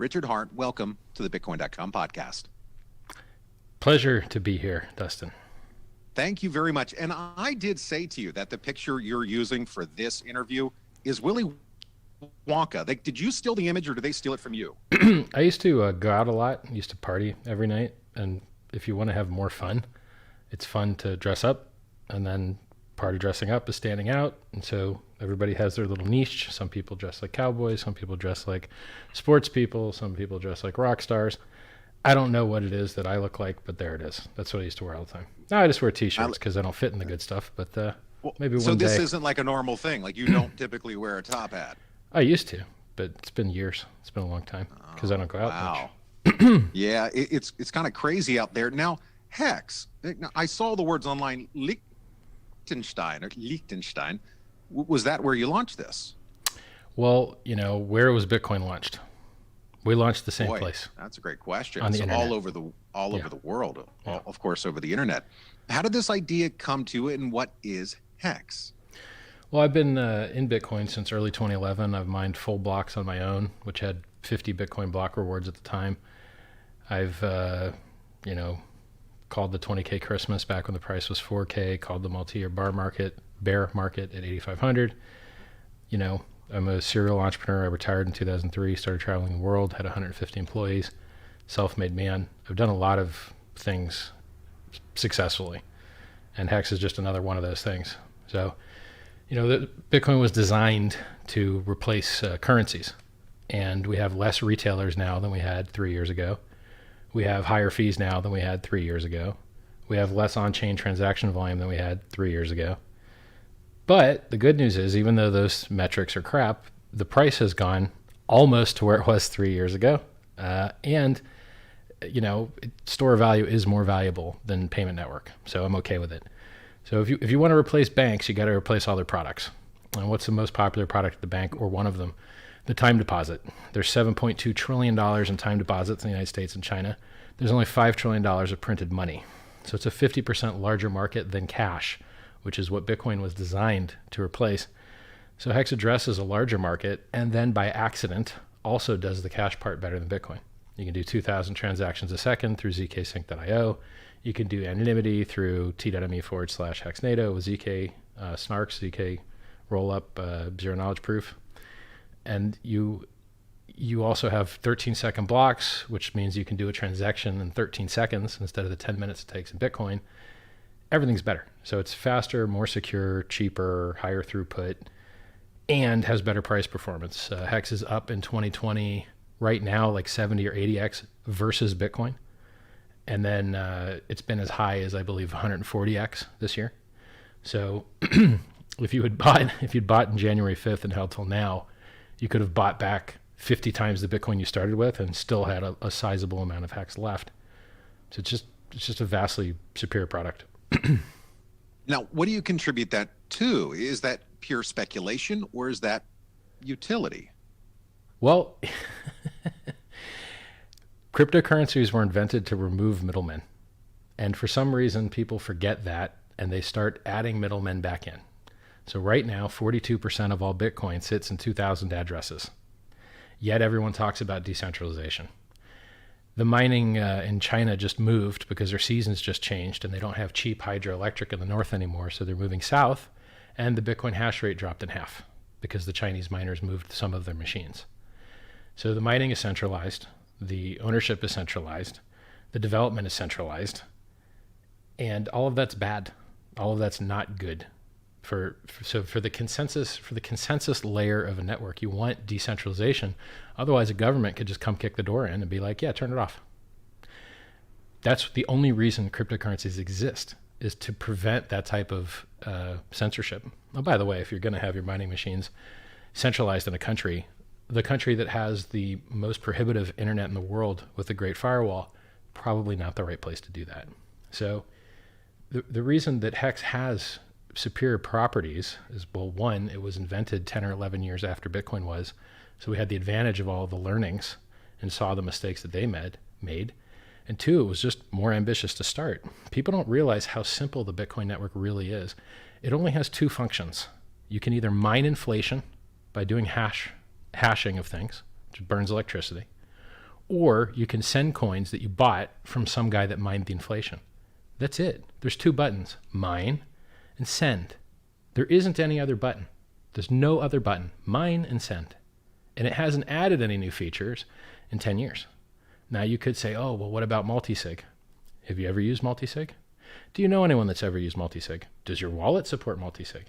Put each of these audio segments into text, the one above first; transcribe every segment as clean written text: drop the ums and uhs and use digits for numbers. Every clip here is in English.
Richard Hart, welcome to the Bitcoin.com podcast. Pleasure to be here, Dustin. Thank you very much. And I did say to you that the picture you're using for this interview is Willy Wonka. Did you steal the image or did they steal it from you? I used to go out a lot. I used to party every night. And if you want to have more fun, it's fun to dress up. And then part of dressing up is standing out. And so everybody has their little niche. Some people dress like cowboys. Some people dress like sports people. Some people dress like rock stars. I don't know what it is that I look like, but there it is. That's what I used to wear all the time. Now I just wear T-shirts because I don't fit in the good stuff. But maybe one day. So this isn't like a normal thing. Like you don't typically wear a top hat. I used to, but it's been years. It's been a long time because I don't go out much. Yeah, it's kind of crazy out there. Now, Hex, I saw the words online, Liechtenstein. Was that where you launched this? Well, where was Bitcoin launched? We launched the same place. That's a great question. On the internet. All over the world, of course, over the internet. How did this idea come to it, and what is Hex? Well, I've been in Bitcoin since early 2011. I've mined full blocks on my own, which had 50 Bitcoin block rewards at the time. I've, called the 20K Christmas back when the price was 4K, called the multi-year bear market at 8,500. I'm a serial entrepreneur. I retired in 2003, started traveling the world, had 150 employees, self-made man. I've done a lot of things successfully, and Hex is just another one of those things. So, Bitcoin was designed to replace currencies, and we have less retailers now than we had 3 years ago. We have higher fees now than we had 3 years ago. We have less on-chain transaction volume than we had 3 years ago. But the good news is, even though those metrics are crap, the price has gone almost to where it was 3 years ago. And store value is more valuable than payment network. So I'm okay with it. So if you want to replace banks, you got to replace all their products. And what's the most popular product at the bank, or one of them? The time deposit. There's $7.2 trillion in time deposits in the United States and China. There's only $5 trillion of printed money. So it's a 50% larger market than cash, which is what Bitcoin was designed to replace. So Hex addresses a larger market, and then by accident also does the cash part better than Bitcoin. You can do 2,000 transactions a second through zksync.io. You can do anonymity through t.me/hexnado with zk snarks, zk rollup, zero knowledge proof. And you also have 13-second blocks, which means you can do a transaction in 13 seconds instead of the 10 minutes it takes in Bitcoin. Everything's better. So it's faster, more secure, cheaper, higher throughput, and has better price performance. Hex is up in 2020 right now like 70 or 80x versus Bitcoin. And then it's been as high as, I believe, 140x this year. So if you'd bought in January 5th and held till now, you could have bought back 50 times the Bitcoin you started with and still had a sizable amount of Hex left. So it's just a vastly superior product. Now, what do you contribute that to? Is that pure speculation, or is that utility? Well, cryptocurrencies were invented to remove middlemen. And for some reason, people forget that, and they start adding middlemen back in. So right now, 42% of all Bitcoin sits in 2,000 addresses. Yet everyone talks about decentralization. The mining in China just moved because their seasons just changed, and they don't have cheap hydroelectric in the north anymore, so they're moving south, and the Bitcoin hash rate dropped in half because the Chinese miners moved some of their machines. So the mining is centralized, the ownership is centralized, the development is centralized, and all of that's bad. All of that's not good. For the consensus layer of a network, you want decentralization. Otherwise, a government could just come kick the door in and be like, yeah, turn it off. That's the only reason cryptocurrencies exist, is to prevent that type of censorship. Oh, by the way, if you're going to have your mining machines centralized in a country, the country that has the most prohibitive internet in the world with the Great Firewall, probably not the right place to do that. So the reason that Hex has superior properties is, well, one, it was invented 10 or 11 years after Bitcoin was, so we had the advantage of all the learnings and saw the mistakes that they made. And two, it was just more ambitious to start. People don't realize how simple the Bitcoin network really is. It only has two functions. You can either mine inflation by doing hashing of things, which burns electricity, or you can send coins that you bought from some guy that mined the inflation. That's it. There's 2 buttons, mine and send. There isn't any other button. There's no other button, mine and send. And it hasn't added any new features in 10 years. Now you could say, oh, well, what about multisig? Have you ever used multisig? Do you know anyone that's ever used multisig? Does your wallet support multisig?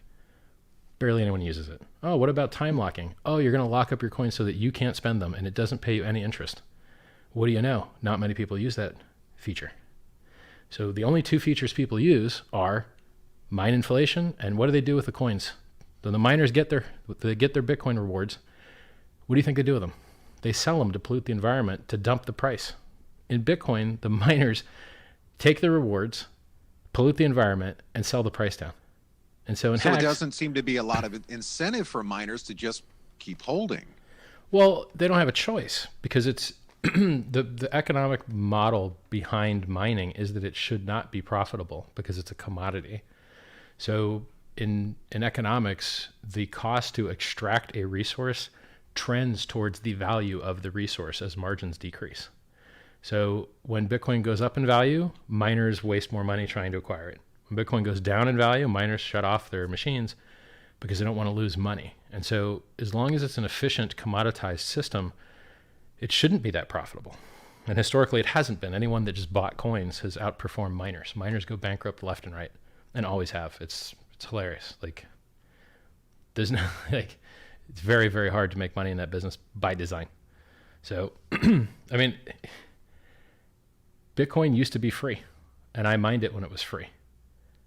Barely anyone uses it. Oh, what about time locking? Oh, you're going to lock up your coins so that you can't spend them and it doesn't pay you any interest. What do you know? Not many people use that feature. So the only 2 features people use are mine inflation and what do they do with the coins? When the miners get their Bitcoin rewards, what do you think they do with them? They sell them to pollute the environment to dump the price. In Bitcoin, the miners take the rewards, pollute the environment, and sell the price down. And so it doesn't seem to be a lot of incentive for miners to just keep holding. Well, they don't have a choice because it's the economic model behind mining is that it should not be profitable because it's a commodity. So in economics, the cost to extract a resource trends towards the value of the resource as margins decrease. So when Bitcoin goes up in value, miners waste more money trying to acquire it. When Bitcoin goes down in value, miners shut off their machines because they don't want to lose money. And so as long as it's an efficient commoditized system, it shouldn't be that profitable. And historically, it hasn't been. Anyone that just bought coins has outperformed miners. Miners go bankrupt left and right and always have. It's hilarious. Like there's no, like, it's very, very hard to make money in that business by design. So, I mean, Bitcoin used to be free and I mined it when it was free.